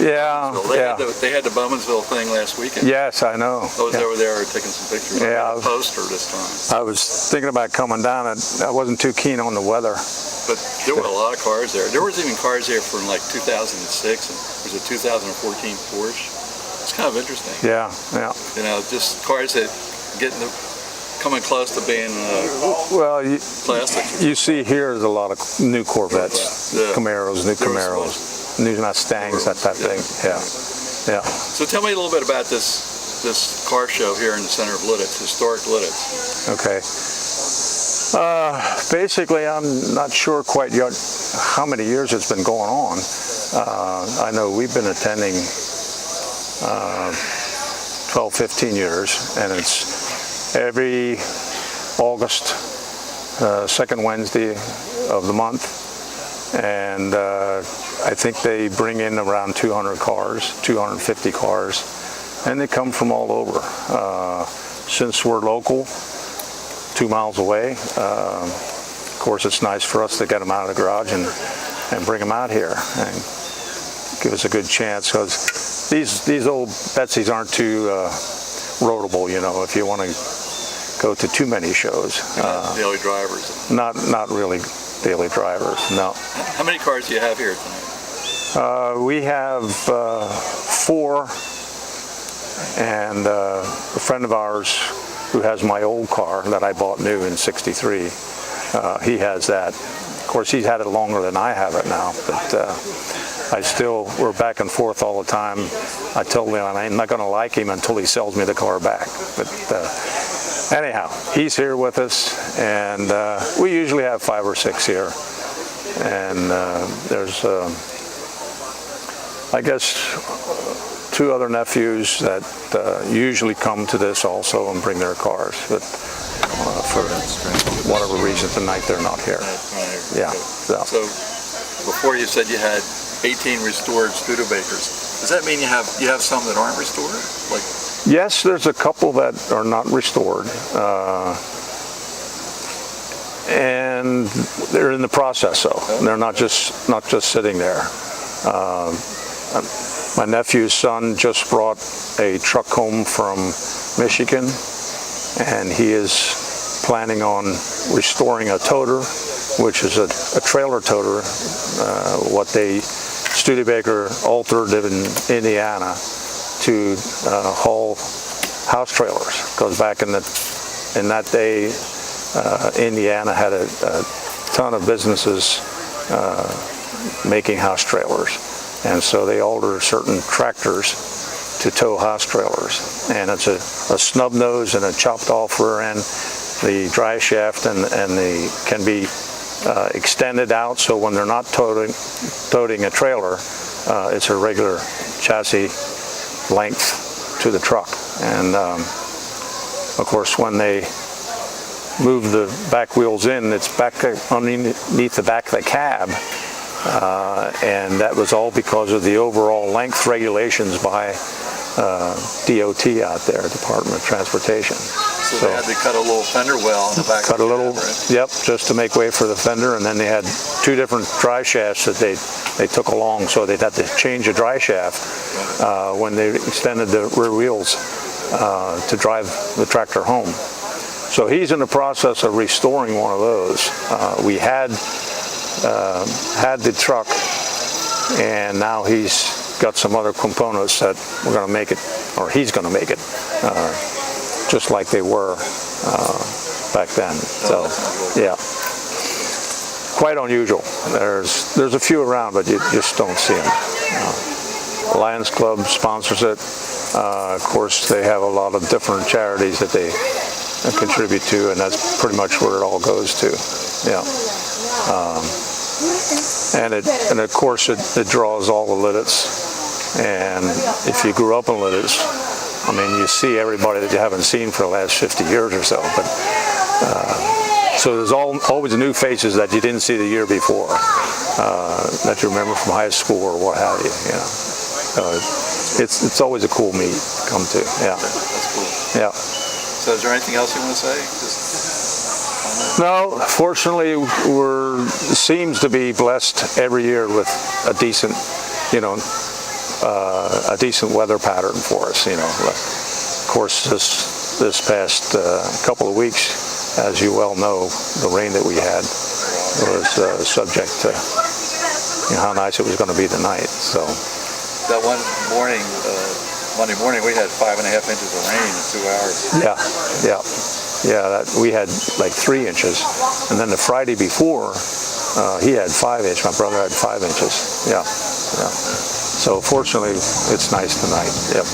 Yeah, They had the Bowmansville thing last weekend. Yes, I know. I was over there taking some pictures. Yeah, I had a poster this time. I was thinking about coming down, and I wasn't too keen on the weather. But there were a lot of cars there. There was even cars there from like 2006, and there's a 2014 Porsche. It's kind of interesting. Yeah. You know, just cars that coming close to being classics. You see here is a lot of new Corvettes, Camaros, new Camaros, new Mustangs, that type of thing. Yeah. So tell me a little bit about this car show here in the center of Lititz, historic Lititz. Okay. Basically, I'm not sure quite yet how many years it's been going on. I know we've been attending 12, 15 years, and it's every August, second Wednesday of the month, and I think they bring in around 200 cars, 250 cars, and they come from all over. Since we're local, 2 miles away, of course it's nice for us to get them out of the garage and bring them out here and give us a good chance, because these old Betsies aren't too roadable, you know, if you want to go to too many shows. Daily drivers. Not really daily drivers, no. How many cars do you have here tonight? We have 4, and a friend of ours who has my old car that I bought new in '63, he has that. Of course, he's had it longer than I have it now, but we're back and forth all the time. I told him I'm not going to like him until he sells me the car back. But anyhow, he's here with us, and we usually have 5 or 6 here. And there's, I guess, 2 other nephews that usually come to this also and bring their cars. But for whatever reason tonight they're not here. Yeah. So before you said you had 18 restored Studebakers. Does that mean you have some that aren't restored? Like, yes, there's a couple that are not restored, and they're in the process. Though they're not just sitting there. My nephew's son just brought a truck home from Michigan, and he is planning on restoring a toter, which is a trailer toter, what Studebaker altered in Indiana to haul house trailers, because back in that day, Indiana had a ton of businesses making house trailers, and so they altered certain tractors to tow house trailers, and it's a snub nose and a chopped off rear end. The drive shaft and can be extended out, so when they're not toting a trailer, it's a regular chassis length to the truck. And of course, when they move the back wheels in, it's back underneath the back of the cab, and that was all because of the overall length regulations by DOT out there, Department of Transportation. So they had to cut a little fender well in the back. Cut a little, right? Yep, just to make way for the fender, and then they had 2 different drive shafts that they took along, so they'd have to change a drive shaft when they extended the rear wheels to drive the tractor home. So he's in the process of restoring one of those. We had the truck, and now he's got some other components that we're going to make it, or he's going to make it, just like they were back then. So, yeah, quite unusual. There's a few around, but you just don't see them. Lions Club sponsors it. Of course, they have a lot of different charities that they contribute to, and that's pretty much where it all goes to. Yeah. And of course it draws all the Lititz, and if you grew up in Lititz, I mean, you see everybody that you haven't seen for the last 50 years or so, but so there's always new faces that you didn't see the year before, that you remember from high school or what have you. You know, it's always a cool meet to come to. Yeah. That's cool. Yeah. So is there anything else you want to say? No, fortunately, seems to be blessed every year with a decent, a decent weather pattern for us. You know, of course, this past couple of weeks, as you well know, the rain that we had was subject to, you know, how nice it was going to be tonight. So that one morning, Monday morning, we had 5.5 inches of rain in 2 hours. Yeah. We had like 3 inches, and then the Friday before, he had 5 inches. My brother had 5 inches. Yeah. So fortunately, it's nice tonight. Yep.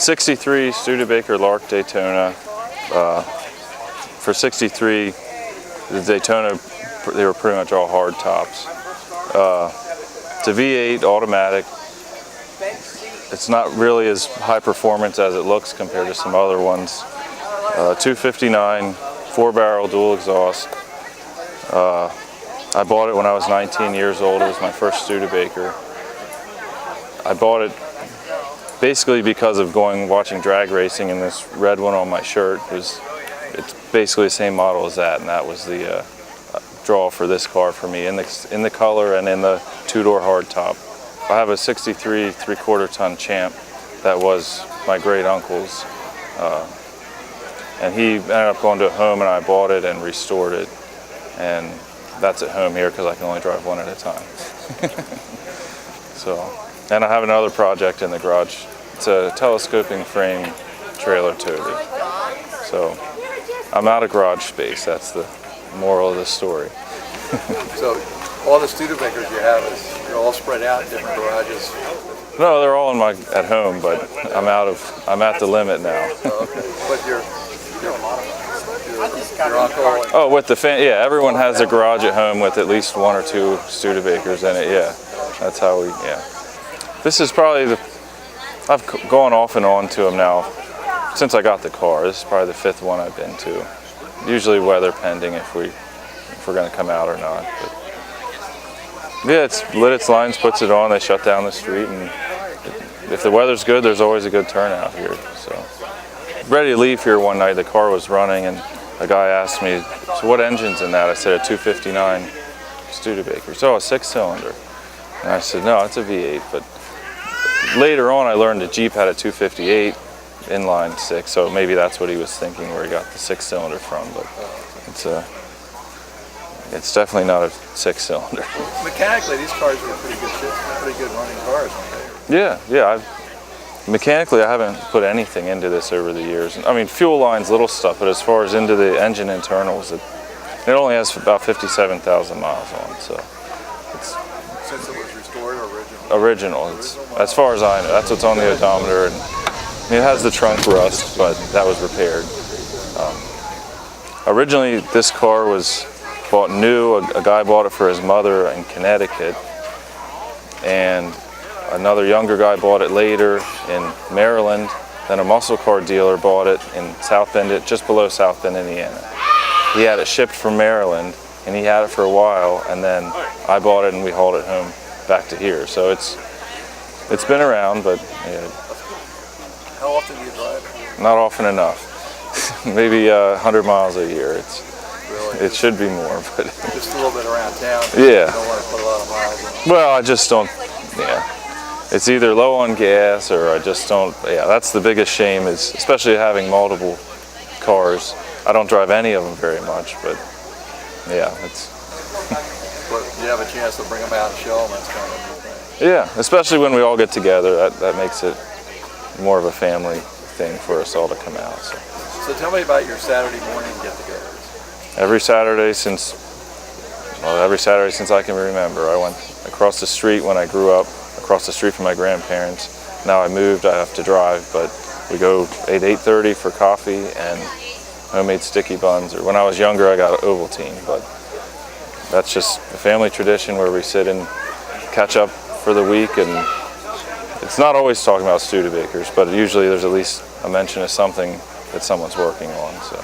'63 Studebaker Lark Daytona. For '63, the Daytona, they were pretty much all hard tops. It's a V8 automatic. It's not really as high performance as it looks compared to some other ones. 259, 4-barrel dual exhaust. I bought it when I was 19 years old. It was my first Studebaker. I bought it basically because of watching drag racing, and this red one on my shirt it's basically the same model as that, and that was the draw for this car for me in the color and in the 2-door hardtop. I have a '63 3/4-ton Champ that was my great uncle's, and he ended up going to a home, and I bought it and restored it, and that's at home here because I can only drive one at a time. So, and I have another project in the garage. It's a telescoping frame trailer toter. So I'm out of garage space. That's the moral of the story. So all the Studebakers you have they're all spread out in different garages? No, they're all at home, but I'm at the limit now. Okay. But your uncle? Oh, with the yeah, everyone has a garage at home with at least 1 or 2 Studebakers in it. Yeah, that's how we. Yeah, this is probably I've gone off and on to them now since I got the car. This is probably the 5th one I've been to. Usually weather pending if we're going to come out or not. But yeah, it's Lititz Lions puts it on. They shut down the street, and if the weather's good, there's always a good turnout here. So ready to leave here one night. The car was running, and a guy asked me, "So what engine's in that?" I said, "A 259 Studebakers." "Oh, a 6-cylinder." And I said, "No, it's a V8." But later on, I learned that Jeep had a 258 inline 6, so maybe that's what he was thinking, where he got the 6-cylinder from. But it's definitely not a 6-cylinder. Well, mechanically, these cars are pretty good running cars, aren't they? Yeah. Mechanically, I haven't put anything into this over the years. I mean, fuel lines, little stuff, but as far as into the engine internals, it only has about 57,000 miles on. So it's Since it was restored or original? Original. As far as I know, that's what's on the odometer. And it has the trunk rust, but that was repaired. Originally, this car was bought new. A guy bought it for his mother in Connecticut, and another younger guy bought it later in Maryland. Then a muscle car dealer bought it in South Bend, just below South Bend, Indiana. He had it shipped from Maryland, and he had it for a while, and then I bought it and we hauled it home back to here. So it's been around, but yeah. How often do you drive it? Not often enough. Maybe 100 miles a year. Really? It should be more, but Just a little bit around town. Yeah. You don't want to put a lot of miles on it. well, I just don't. Yeah, it's either low on gas or I just don't. Yeah, that's the biggest shame, is especially having multiple cars. I don't drive any of them very much, but yeah, it's. But you have a chance to bring them out and show them. That's kind of a good thing. Yeah, especially when we all get together. That makes it more of a family thing for us all to come out. So tell me about your Saturday morning get-togethers. Every Saturday since I can remember. I went across the street when I grew up, across the street from my grandparents. Now I moved, I have to drive, but we go at 8:30 for coffee and homemade sticky buns. Or when I was younger, I got Ovaltine, but that's just a family tradition where we sit and catch up for the week. And it's not always talking about Studebakers, but usually there's at least a mention of something that someone's working on. So.